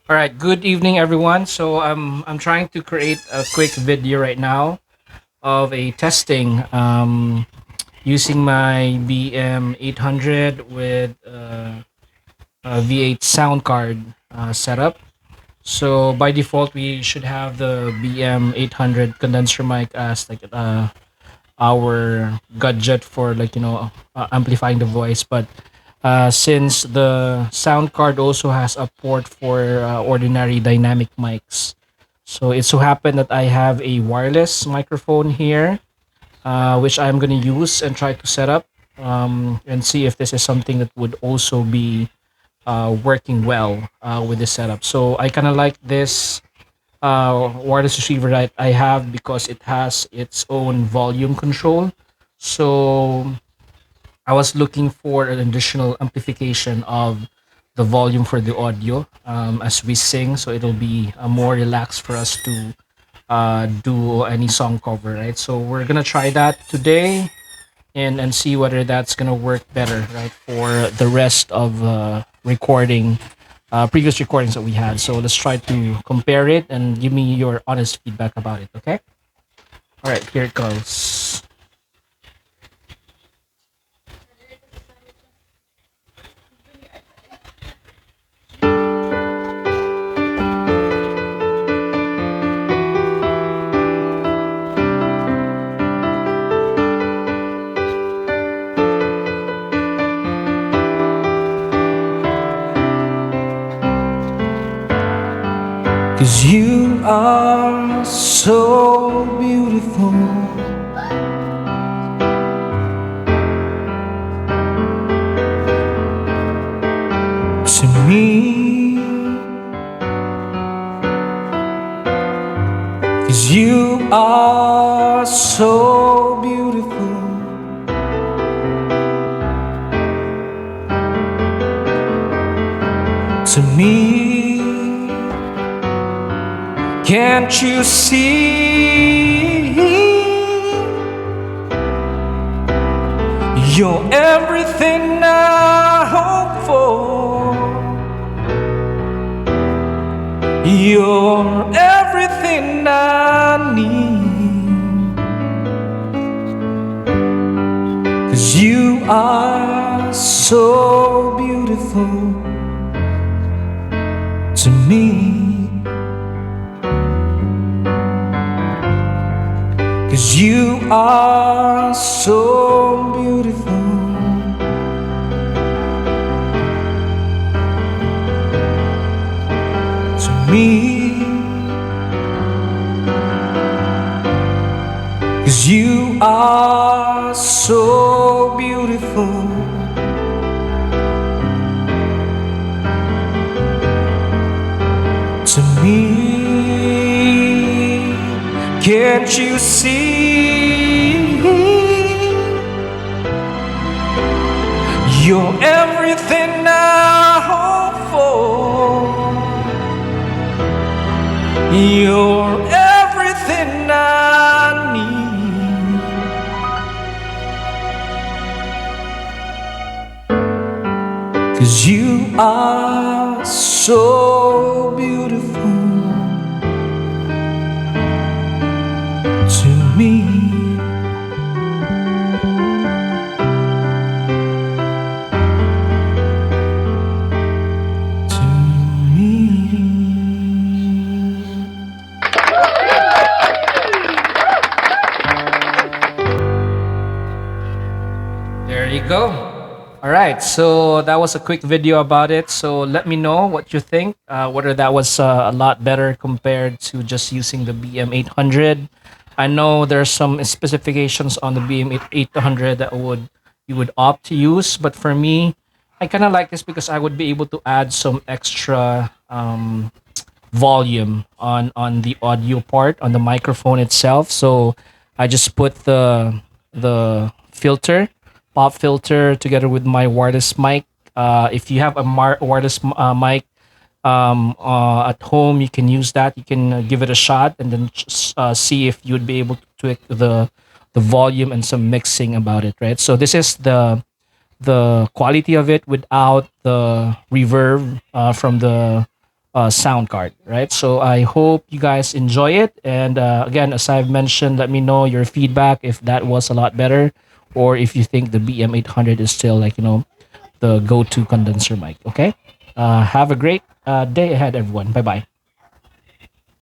All right, good evening, everyone. So I'm trying to create a quick video right now of a testing using my BM800 with a V8 sound card setup. So by default, we should have the BM800 condenser mic as like our gadget for amplifying the voice, but since the sound card also has a port for ordinary dynamic mics, so it so happened that I have a wireless microphone here, which I'm going to use and try to set up and see if this is something that would also be working well with this setup. So I kind of like this wireless receiver that I have because it has its own volume control. So I was looking for an additional amplification of the volume for the audio as we sing, so it'll be more relaxed for us to do any song cover, right? So we're gonna try that today and see whether that's gonna work better, right, for the rest of recording previous recordings that we had. So let's try to compare it and give me your honest feedback about it. Okay. All right. Here it goes. Cause you are so beautiful to me. Cause you are so beautiful to me. Can't you see? You're everything I hope for. You're everything I need. 'Cause you are so beautiful to me. 'Cause you are so beautiful to me. 'Cause you are so beautiful to me. Can't you see? You're everything I hope for. You're everything I need. 'Cause you are so beautiful to me. To me. There you go. All right, so that was a quick video about it. So let me know what you think, whether that was a lot better compared to just using the BM800. I know there's some specifications on the BM800 that would you would opt to use, but for me, I kind of like this because I would be able to add some extra volume on the audio part on the microphone itself. So I just put the filter, pop filter, together with my wireless mic. If you have a wireless mic at home, you can use that. You can give it a shot and then see if you'd be able to tweak the volume and some mixing about it, right? So this is the quality of it without the reverb from the sound card, right? So I hope you guys enjoy it. And again, as I've mentioned, let me know your feedback if that was a lot better, or if you think the BM800 is still like the go-to condenser mic. Okay. Have a great day ahead, everyone. Bye bye.